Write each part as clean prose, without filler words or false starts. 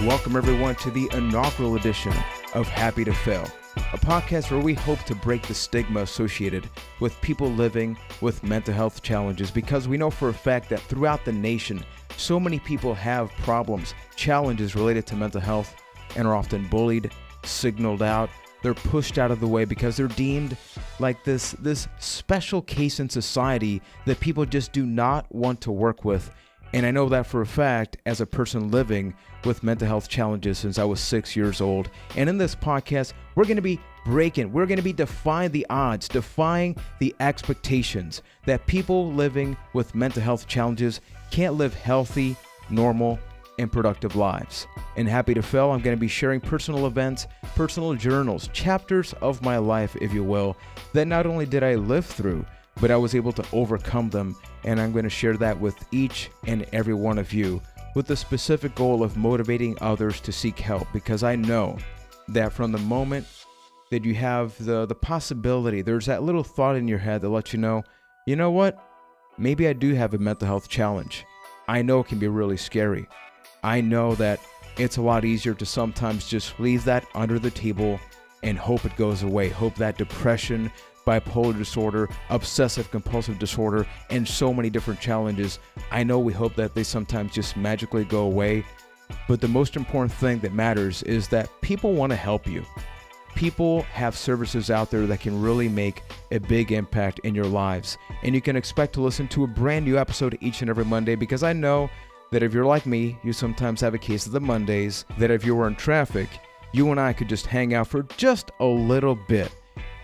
Welcome everyone to the inaugural edition of Happy to Fail, a podcast where we hope to break the stigma associated with people living with mental health challenges, because we know for a fact that throughout the nation, so many people have problems, challenges related to mental health, and are often bullied, signaled out. They're pushed out of the way because they're deemed like this special case in society that people just do not want to work with. And I know that for a fact as a person living with mental health challenges since I was 6 years old. And in this podcast, we're going to be defying the odds, defying the expectations that people living with mental health challenges can't live healthy, normal, and productive lives. And Happy to Fail, I'm going to be sharing personal events, personal journals, chapters of my life, if you will, that not only did I live through, but I was able to overcome them. And I'm going to share that with each and every one of you with the specific goal of motivating others to seek help, because I know that from the moment that you have the possibility, there's that little thought in your head that lets you know what, maybe I do have a mental health challenge. I know it can be really scary. I know that it's a lot easier to sometimes just leave that under the table and hope it goes away. Hope that depression, bipolar disorder, obsessive compulsive disorder, and so many different challenges, I know we hope that they sometimes just magically go away. But the most important thing that matters is that people want to help you. People have services out there that can really make a big impact in your lives. And you can expect to listen to a brand new episode each and every Monday, because I know that if you're like me, you sometimes have a case of the Mondays, that if you were in traffic, you and I could just hang out for just a little bit.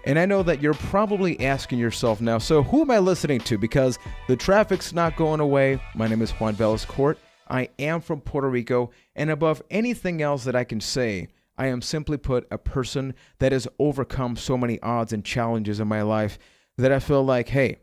And I know that you're probably asking yourself now, so who am I listening to? Because the traffic's not going away. My name is Juan Velez. I am from Puerto Rico, and above anything else that I can say, I am simply put a person that has overcome so many odds and challenges in my life that I feel like, hey,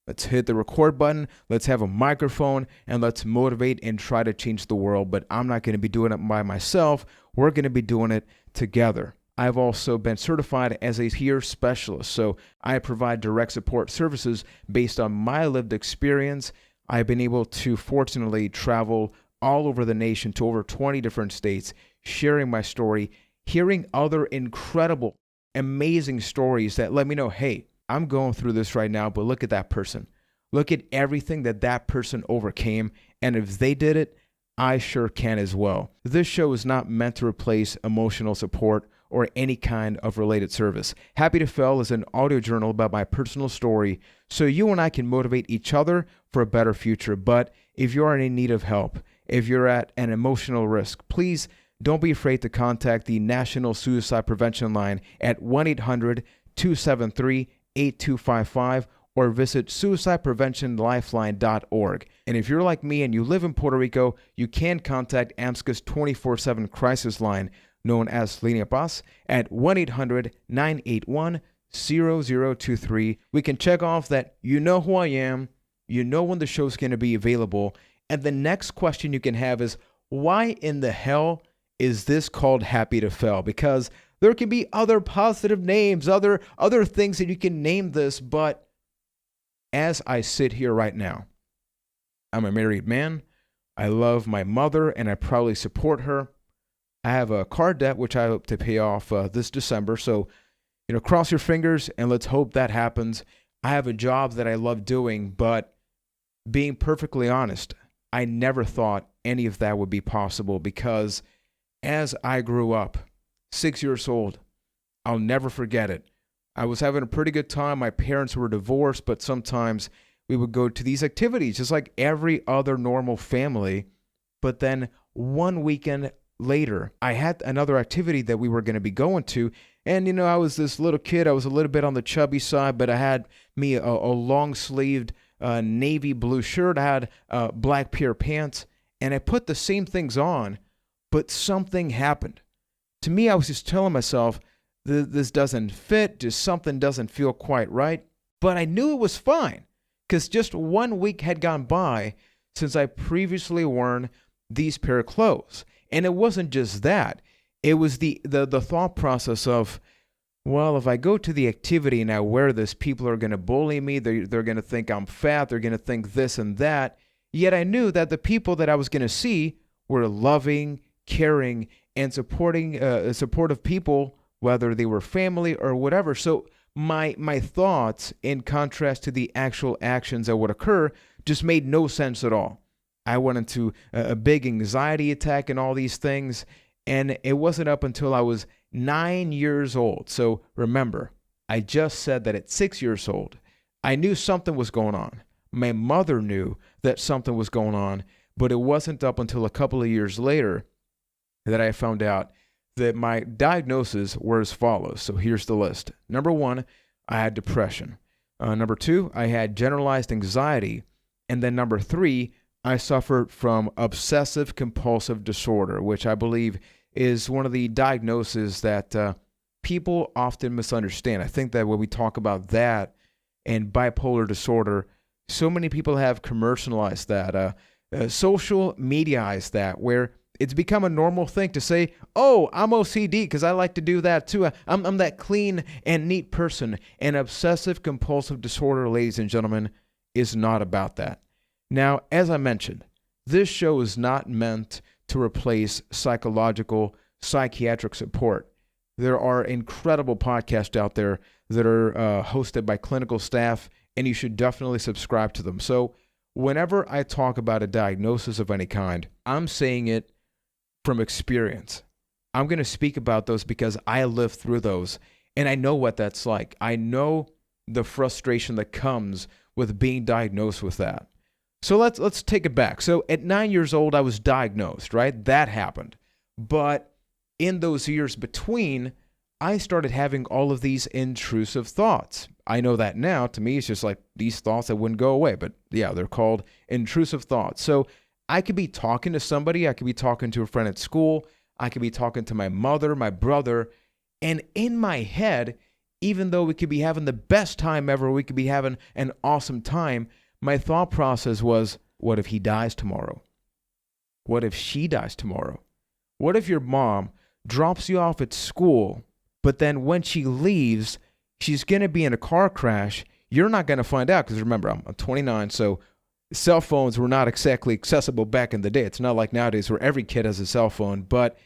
let's hit the record button, let's have a microphone, and let's motivate and try to change the world. But I'm not going to be doing it by myself. We're going to be doing it together. I've also been certified as a peer specialist, so I provide direct support services based on my lived experience. I've been able to fortunately travel all over the nation to over 20 different states, sharing my story, hearing other incredible, amazing stories that let me know, hey, I'm going through this right now, but look at that person. Look at everything that person overcame, and if they did it, I sure can as well. This show is not meant to replace emotional support or any kind of related service. Happy to Fail is an audio journal about my personal story, so you and I can motivate each other for a better future. But if you are in need of help, if you're at an emotional risk, please don't be afraid to contact the National Suicide Prevention Line at 1-800-273-8255 or visit suicidepreventionlifeline.org. And if you're like me and you live in Puerto Rico, you can contact AMSCA's 24/7 crisis line, known as Línea Paz, at 1-800-981-0023. We can check off that you know who I am, you know when the show's going to be available, and the next question you can have is, why in the hell is this called Happy to Fail? Because there can be other positive names, other things that you can name this, but as I sit here right now, I'm a married man. I love my mother and I proudly support her. I have a car debt, which I hope to pay off this December. So, cross your fingers and let's hope that happens. I have a job that I love doing, but being perfectly honest, I never thought any of that would be possible, because as I grew up, 6 years old, I'll never forget it. I was having a pretty good time. My parents were divorced, but sometimes we would go to these activities just like every other normal family. But then one weekend later, I had another activity that we were going to be going to. And, I was this little kid. I was a little bit on the chubby side, but I had me a long-sleeved navy blue shirt. I had black pair pants, and I put the same things on, but something happened. To me, I was just telling myself, this doesn't fit, just something doesn't feel quite right. But I knew it was fine, because just 1 week had gone by since I previously worn these pair of clothes. And it wasn't just that. It was the thought process of, well, if I go to the activity and I wear this, people are going to bully me. They're going to think I'm fat. They're going to think this and that. Yet I knew that the people that I was going to see were loving, caring, and supportive people, whether they were family or whatever. So my thoughts, in contrast to the actual actions that would occur, just made no sense at all. I went into a big anxiety attack and all these things, and it wasn't up until I was 9 years old. So remember, I just said that at 6 years old, I knew something was going on. My mother knew that something was going on, but it wasn't up until a couple of years later that I found out that my diagnoses were as follows. So here's the list. Number 1, I had depression. Number 2, I had generalized anxiety. And then number 3, I suffered from obsessive compulsive disorder, which I believe is one of the diagnoses that people often misunderstand. I think that when we talk about that and bipolar disorder, so many people have commercialized that, social mediaized that, where it's become a normal thing to say, oh, I'm OCD because I like to do that too. I'm that clean and neat person. And obsessive compulsive disorder, ladies and gentlemen, is not about that. Now, as I mentioned, this show is not meant to replace psychiatric support. There are incredible podcasts out there that are hosted by clinical staff, and you should definitely subscribe to them. So whenever I talk about a diagnosis of any kind, I'm saying it from experience. I'm going to speak about those because I lived through those, and I know what that's like. I know the frustration that comes with being diagnosed with that. So let's take it back. So at 9 years old, I was diagnosed, right? That happened. But in those years between, I started having all of these intrusive thoughts. I know that now. To me, it's just like these thoughts that wouldn't go away. But yeah, they're called intrusive thoughts. So I could be talking to somebody. I could be talking to a friend at school. I could be talking to my mother, my brother. And in my head, even though we could be having the best time ever, we could be having an awesome time, my thought process was, what if he dies tomorrow? What if she dies tomorrow? What if your mom drops you off at school, but then when she leaves, she's going to be in a car crash? You're not going to find out because remember, I'm 29, so cell phones were not exactly accessible back in the day. It's not like nowadays where every kid has a cell phone, but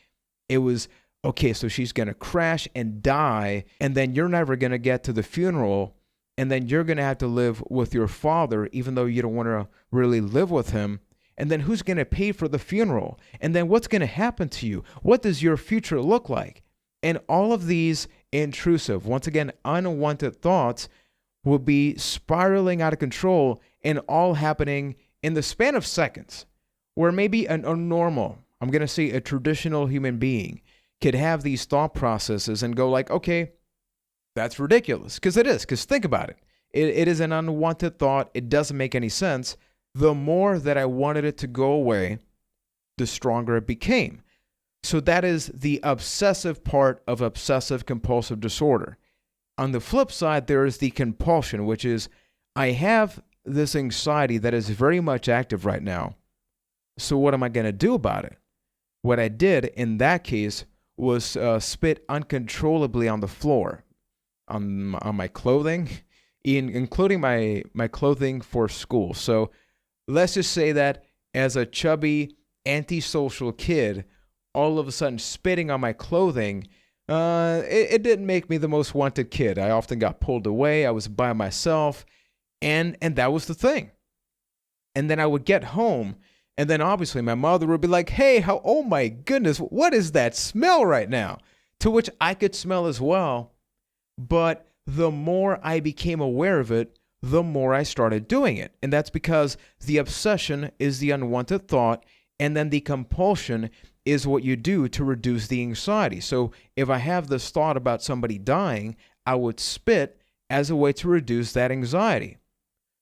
it was, okay, so she's going to crash and die, and then you're never going to get to the funeral, and then you're going to have to live with your father, even though you don't want to really live with him. And then who's going to pay for the funeral? And then what's going to happen to you? What does your future look like? And all of these intrusive, once again, unwanted thoughts will be spiraling out of control and all happening in the span of seconds, where maybe a normal, I'm going to say a traditional human being could have these thought processes and go like, okay, that's ridiculous. Because it is. Because think about it. It is an unwanted thought. It doesn't make any sense. The more that I wanted it to go away, the stronger it became. So that is the obsessive part of obsessive compulsive disorder. On the flip side, there is the compulsion, which is I have this anxiety that is very much active right now. So what am I going to do about it? What I did in that case was spit uncontrollably on the floor, on my clothing, including my clothing for school. So let's just say that as a chubby, antisocial kid, all of a sudden spitting on my clothing, it didn't make me the most wanted kid. I often got pulled away. I was by myself, and that was the thing. And then I would get home, and then obviously my mother would be like, hey, oh my goodness, what is that smell right now? To which I could smell as well. But the more I became aware of it, the more I started doing it. And that's because the obsession is the unwanted thought, and then the compulsion is what you do to reduce the anxiety. So if I have this thought about somebody dying, I would spit as a way to reduce that anxiety.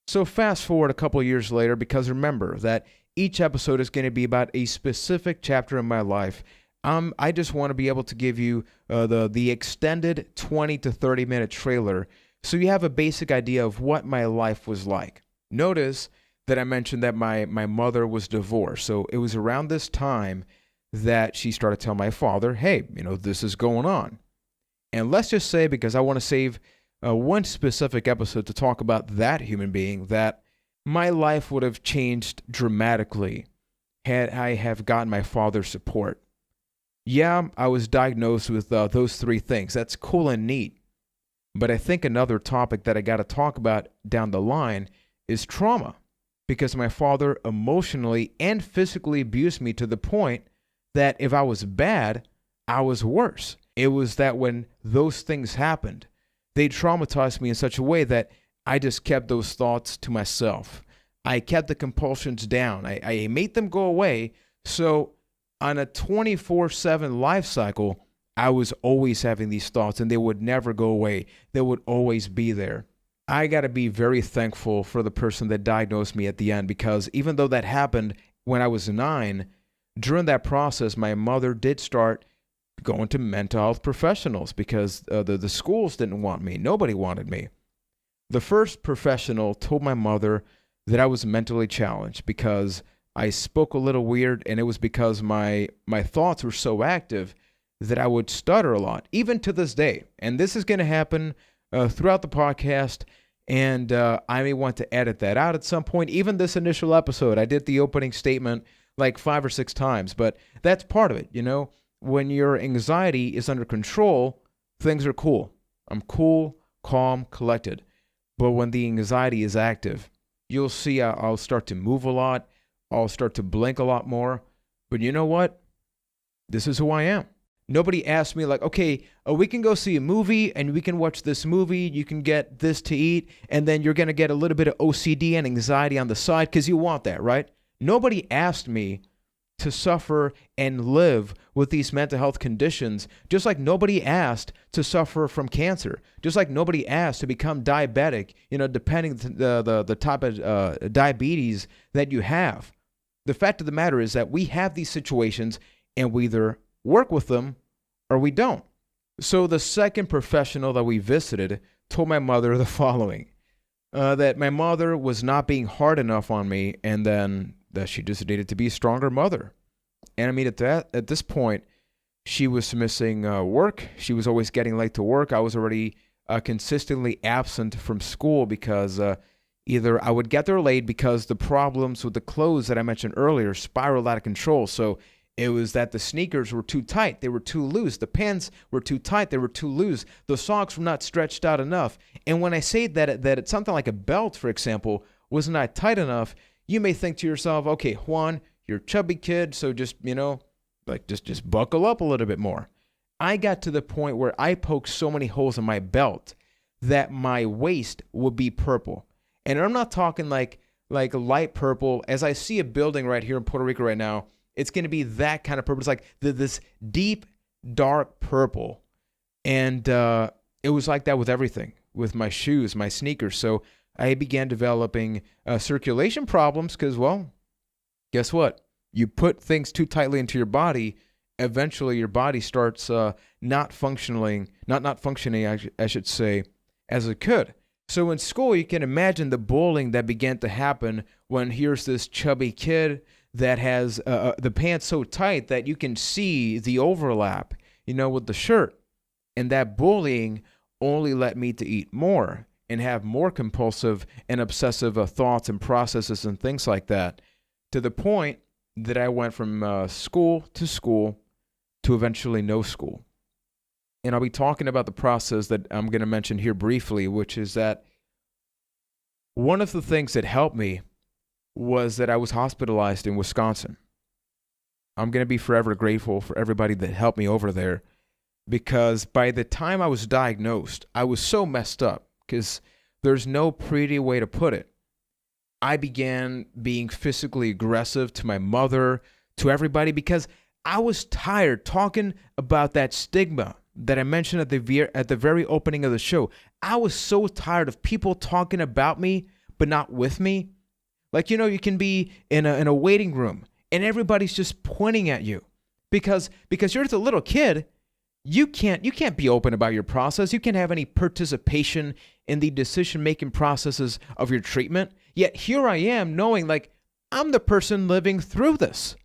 So fast forward a couple of years later, because remember that each episode is going to be about a specific chapter in my life. I just want to be able to give you the extended 20 to 30 minute trailer so you have a basic idea of what my life was like. Notice that I mentioned that my mother was divorced. So it was around this time that she started telling my father, hey, this is going on. And let's just say, because I want to save one specific episode to talk about that human being, that my life would have changed dramatically had I have gotten my father's support. Yeah, I was diagnosed with those three things. That's cool and neat. But I think another topic that I got to talk about down the line is trauma, because my father emotionally and physically abused me to the point that if I was bad, I was worse. It was that when those things happened, they traumatized me in such a way that I just kept those thoughts to myself. I kept the compulsions down. I made them go away. So on a 24/7 life cycle, I was always having these thoughts and they would never go away. They would always be there. I got to be very thankful for the person that diagnosed me at the end, because even though that happened when I was 9, during that process, my mother did start going to mental health professionals because the schools didn't want me. Nobody wanted me. The first professional told my mother that I was mentally challenged because I spoke a little weird, and it was because my thoughts were so active that I would stutter a lot, even to this day. And this is going to happen throughout the podcast, and I may want to edit that out at some point. Even this initial episode, I did the opening statement like 5 or 6 times, but that's part of it. You know, when your anxiety is under control, things are cool. I'm cool, calm, collected. But when the anxiety is active, you'll see I'll start to move a lot. I'll start to blink a lot more. But you know what? This is who I am. Nobody asked me like, okay, we can go see a movie and we can watch this movie. You can get this to eat, and then you're going to get a little bit of OCD and anxiety on the side because you want that, right? Nobody asked me to suffer and live with these mental health conditions, just like nobody asked to suffer from cancer, just like nobody asked to become diabetic, depending the type of diabetes that you have. The fact of the matter is that we have these situations and we either work with them or we don't. So the second professional that we visited told my mother the following, that my mother was not being hard enough on me, and then that she just needed to be a stronger mother. And I mean, at this point, she was missing work. She was always getting late to work. I was already consistently absent from school because either I would get there late because the problems with the clothes that I mentioned earlier spiraled out of control. So it was that the sneakers were too tight. They were too loose. The pants were too tight. They were too loose. The socks were not stretched out enough. And when I say that it's something like a belt, for example, was not tight enough, you may think to yourself, okay, Juan, you're a chubby kid, so just, just buckle up a little bit more. I got to the point where I poked so many holes in my belt that my waist would be purple. And I'm not talking like light purple. As I see a building right here in Puerto Rico right now, it's going to be that kind of purple. It's like this deep, dark purple. And it was like that with everything, with my shoes, my sneakers. So I began developing circulation problems because, well, guess what? You put things too tightly into your body, eventually your body starts not functioning, I should say, as it could. So in school, you can imagine the bullying that began to happen when here's this chubby kid that has the pants so tight that you can see the overlap, with the shirt. And that bullying only led me to eat more and have more compulsive and obsessive thoughts and processes and things like that, to the point that I went from school to eventually no school. And I'll be talking about the process that I'm going to mention here briefly, which is that one of the things that helped me was that I was hospitalized in Wisconsin. I'm going to be forever grateful for everybody that helped me over there, because by the time I was diagnosed, I was so messed up, because there's no pretty way to put it. I began being physically aggressive to my mother, to everybody, because I was tired talking about that stigma that I mentioned at the very opening of the show. I was so tired of people talking about me, but not with me. Like, you can be in a waiting room and everybody's just pointing at you because you're just a little kid. You can't be open about your process. You can't have any participation in the decision-making processes of your treatment. Yet here I am knowing like I'm the person living through this.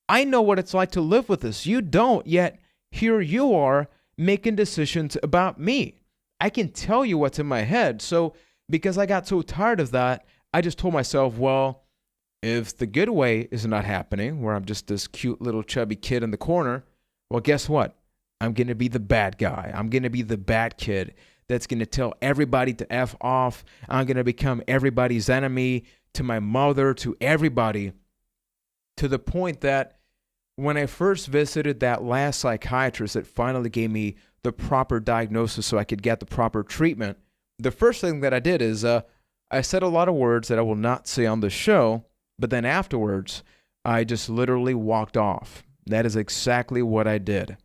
I know what it's like to live with this. You don't, yet here you are making decisions about me. I can tell you what's in my head. So because I got so tired of that, I just told myself, well, if the good way is not happening, where I'm just this cute little chubby kid in the corner, Well, guess what? I'm going to be the bad guy. I'm going to be the bad kid that's going to tell everybody to F off. I'm going to become everybody's enemy, to my mother, to everybody, to the point that when I first visited that last psychiatrist that finally gave me the proper diagnosis so I could get the proper treatment, the first thing that I did is I said a lot of words that I will not say on the show, but then afterwards, I just literally walked off. That is exactly what I did.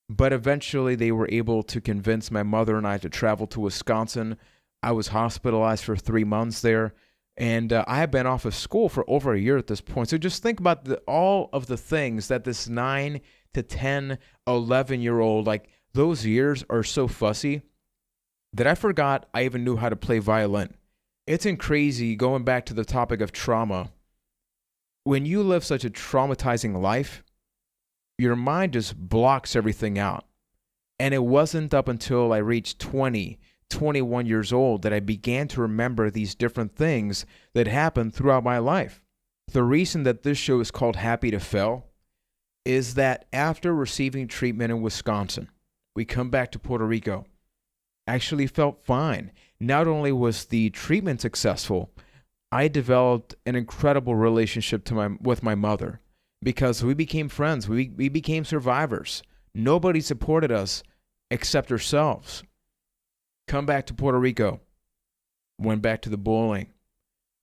But eventually, they were able to convince my mother and I to travel to Wisconsin. I was hospitalized for 3 months there, and I had been off of school for over a year at this point. So just think about all of the things that this 9 to 10, 11-year-old, like those years are so fussy that I forgot I even knew how to play violin. It's crazy going back to the topic of trauma. When you live such a traumatizing life, your mind just blocks everything out. And it wasn't up until I reached 20, 21 years old that I began to remember these different things that happened throughout my life. The reason that this show is called Happy to Fail is that after receiving treatment in Wisconsin, we come back to Puerto Rico. I actually felt fine. Not only was the treatment successful, I developed an incredible relationship with my mother because we became friends. We became survivors. Nobody supported us except ourselves. Come back to Puerto Rico. Went back to the bullying.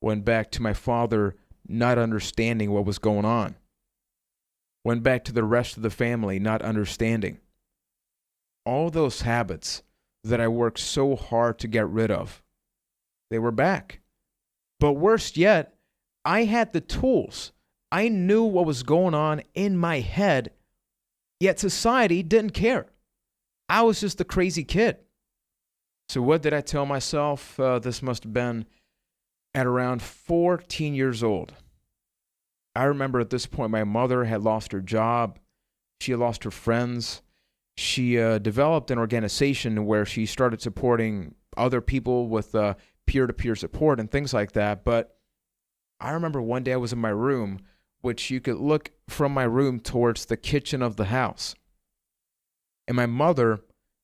Went back to my father not understanding what was going on. Went back to the rest of the family not understanding. All those habits that I worked so hard to get rid of, they were back. But worse yet, I had the tools. I knew what was going on in my head, yet society didn't care. I was just a crazy kid. So what did I tell myself? This must have been at around 14 years old. I remember at this point my mother had lost her job. She had lost her friends. She developed an organization where she started supporting other people with peer-to-peer support and things like that. But I remember one day I was in my room, which you could look from my room towards the kitchen of the house. And my mother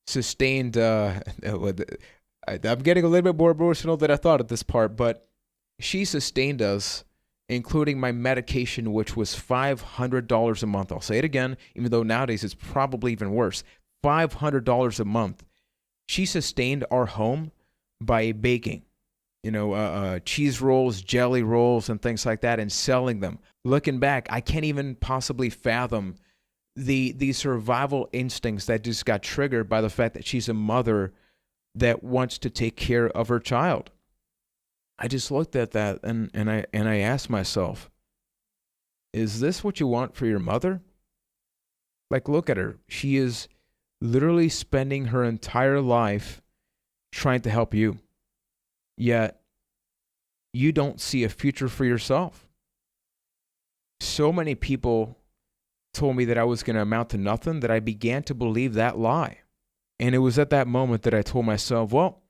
sustained, I'm getting a little bit more emotional than I thought at this part, but she sustained us, including my medication, which was $500 a month. I'll say it again, even though nowadays it's probably even worse. $500 a month. She sustained our home by baking, cheese rolls, jelly rolls, and things like that, and selling them. Looking back, I can't even possibly fathom the survival instincts that just got triggered by the fact that she's a mother that wants to take care of her child. I just looked at that and I asked myself, is this what you want for your mother? Like, look at her. She is literally spending her entire life trying to help you. Yet, you don't see a future for yourself. So many people told me that I was going to amount to nothing that I began to believe that lie. And it was at that moment that I told myself, well,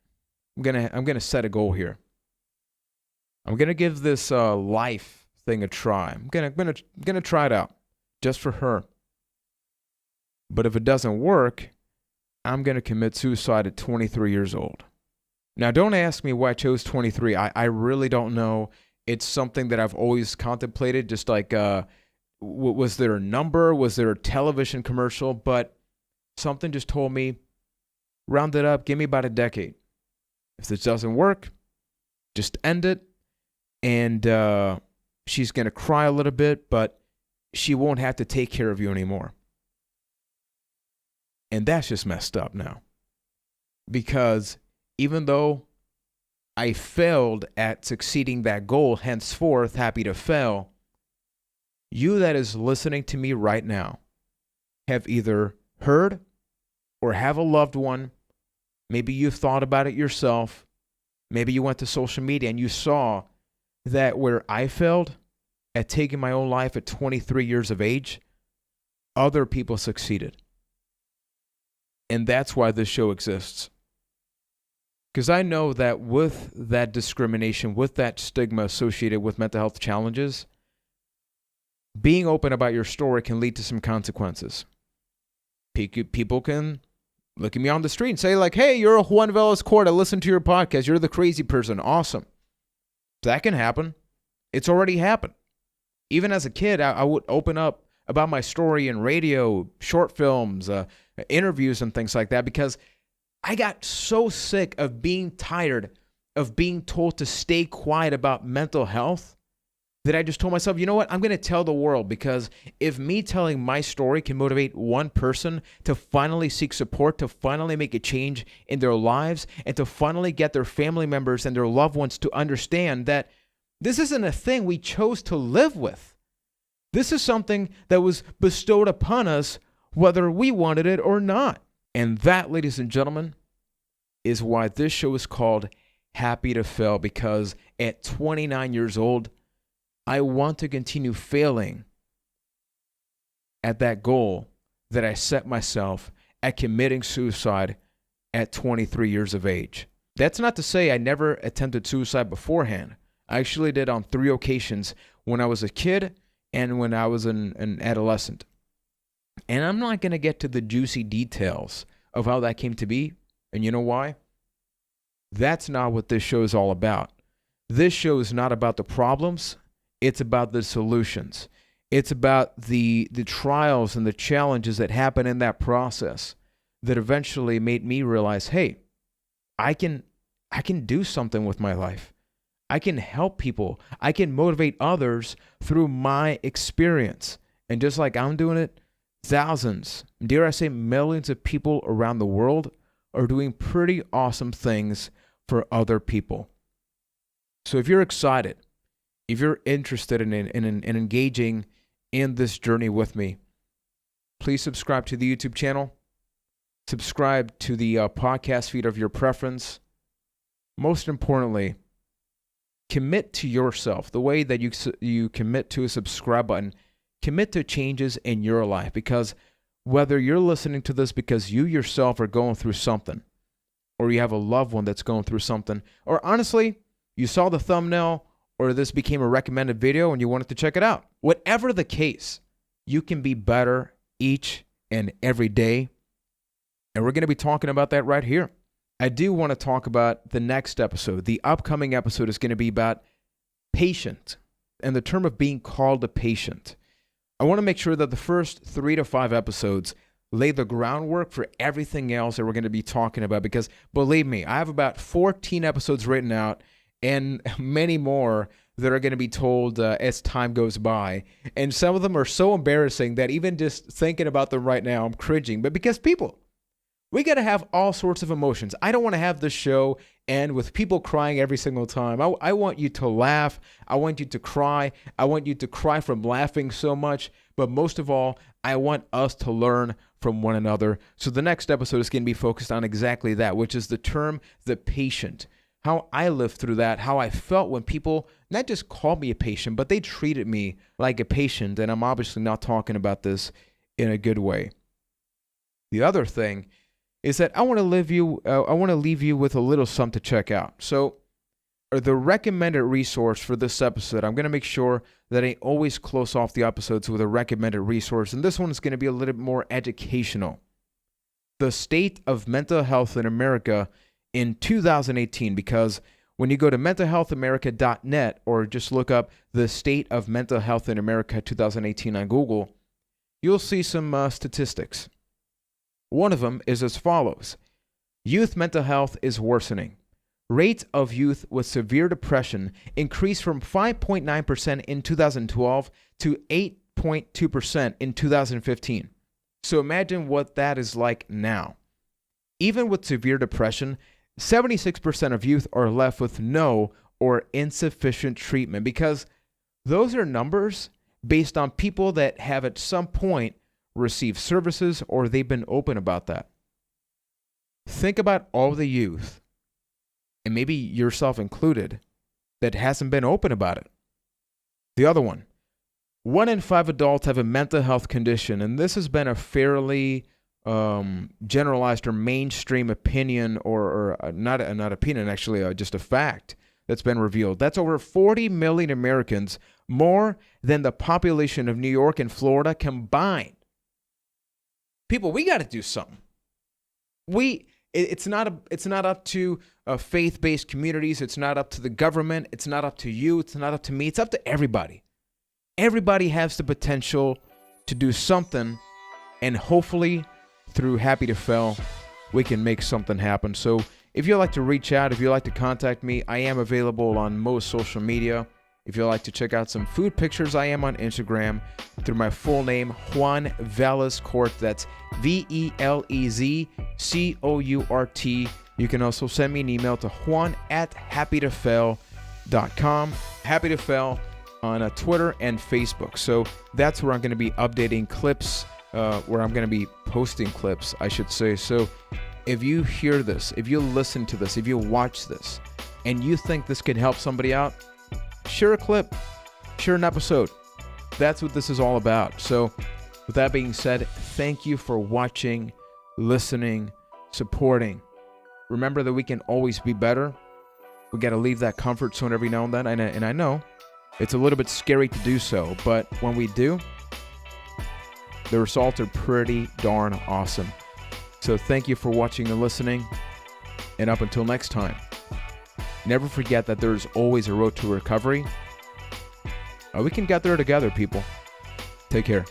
I'm going to set a goal here. I'm going to give this life thing a try. I'm going to try it out just for her. But if it doesn't work, I'm going to commit suicide at 23 years old. Now, don't ask me why I chose 23. I really don't know. It's something that I've always contemplated, just like, was there a number? Was there a television commercial? But something just told me, round it up, give me about a decade. If this doesn't work, just end it. And she's going to cry a little bit, but she won't have to take care of you anymore. And that's just messed up now. Because even though I failed at succeeding that goal, henceforth, happy to fail, you that is listening to me right now have either heard or have a loved one. Maybe you've thought about it yourself. Maybe you went to social media and you saw that where I failed at taking my own life at 23 years of age, other people succeeded. And that's why this show exists. Because I know that with that discrimination, with that stigma associated with mental health challenges, being open about your story can lead to some consequences. People can look at me on the street and say like, hey, you're a Juan Velez court. I listened to your podcast. You're the crazy person. Awesome. That can happen. It's already happened. Even as a kid, I would open up about my story in radio, short films, interviews, and things like that because I got so sick of being tired of being told to stay quiet about mental health that I just told myself, you know what? I'm going to tell the world, because if me telling my story can motivate one person to finally seek support, to finally make a change in their lives, and to finally get their family members and their loved ones to understand that this isn't a thing we chose to live with. This is something that was bestowed upon us whether we wanted it or not. And that, ladies and gentlemen, is why this show is called Happy to Fail, because at 29 years old, I want to continue failing at that goal that I set myself at committing suicide at 23 years of age. That's not to say I never attempted suicide beforehand. I actually did on 3 occasions when I was a kid and when I was an adolescent. And I'm not going to get to the juicy details of how that came to be. And you know why? That's not what this show is all about. This show is not about the problems. It's about the solutions. It's about the trials and the challenges that happen in that process that eventually made me realize, hey, I can do something with my life. I can help people. I can motivate others through my experience. And just like I'm doing it, thousands, dare I say millions of people around the world are doing pretty awesome things for other people. So if you're excited, if you're interested in engaging in this journey with me, please subscribe to the YouTube channel. Subscribe to the podcast feed of your preference. Most importantly, commit to yourself the way that you commit to a subscribe button. Commit to changes in your life, because whether you're listening to this because you yourself are going through something, or you have a loved one that's going through something, or honestly, you saw the thumbnail, or this became a recommended video and you wanted to check it out. Whatever the case, you can be better each and every day. And we're going to be talking about that right here. I do want to talk about the next episode. The upcoming episode is going to be about patient and the term of being called a patient. I want to make sure that the first 3 to 5 episodes lay the groundwork for everything else that we're going to be talking about, because believe me, I have about 14 episodes written out and many more that are going to be told as time goes by. And some of them are so embarrassing that even just thinking about them right now, I'm cringing. But because people, we got to have all sorts of emotions. I don't want to have this show end with people crying every single time. I want you to laugh. I want you to cry. I want you to cry from laughing so much. But most of all, I want us to learn from one another. So the next episode is going to be focused on exactly that, which is the term, the patient. How I lived through that, how I felt when people not just called me a patient, but they treated me like a patient. And I'm obviously not talking about this in a good way. The other thing is that I want to leave you with a little something to check out. So the recommended resource for this episode, I'm going to make sure that I always close off the episodes with a recommended resource. And this one is going to be a little bit more educational. The State of Mental Health in America in 2018, because when you go to mentalhealthamerica.net or just look up the State of Mental Health in America 2018 on Google, you'll see some statistics. One of them is as follows. Youth mental health is worsening. Rates of youth with severe depression increased from 5.9% in 2012 to 8.2% in 2015. So imagine what that is like now. Even with severe depression, 76% of youth are left with no or insufficient treatment, because those are numbers based on people that have at some point received services or they've been open about that. Think about all the youth, and maybe yourself included, that hasn't been open about it. The other one, 1 in 5 adults have a mental health condition, and this has been a fairly generalized or mainstream opinion, or not opinion, actually, just a fact that's been revealed. That's over 40 million Americans, more than the population of New York and Florida combined. People, we got to do something. It's not up to faith-based communities. It's not up to the government. It's not up to you. It's not up to me. It's up to everybody. Everybody has the potential to do something, and hopefully through Happy to Fail, we can make something happen. So if you'd like to reach out, if you'd like to contact me, I am available on most social media. If you'd like to check out some food pictures, I am on Instagram through my full name, Juan Velez Court. That's VelezCourt. You can also send me an email to juan@happytofail.com. Happy to Fail on Twitter and Facebook. So that's where I'm going to be updating clips, where I'm going to be posting clips, I should say. So if you hear this, if you listen to this, if you watch this, and you think this could help somebody out, share a clip, share an episode. That's what this is all about. So with that being said, thank you for watching, listening, supporting. Remember that we can always be better. We got to leave that comfort zone every now and then. And I know it's a little bit scary to do so, but when we do, the results are pretty darn awesome. So thank you for watching and listening. And up until next time, never forget that there's always a road to recovery. We can get there together, people. Take care.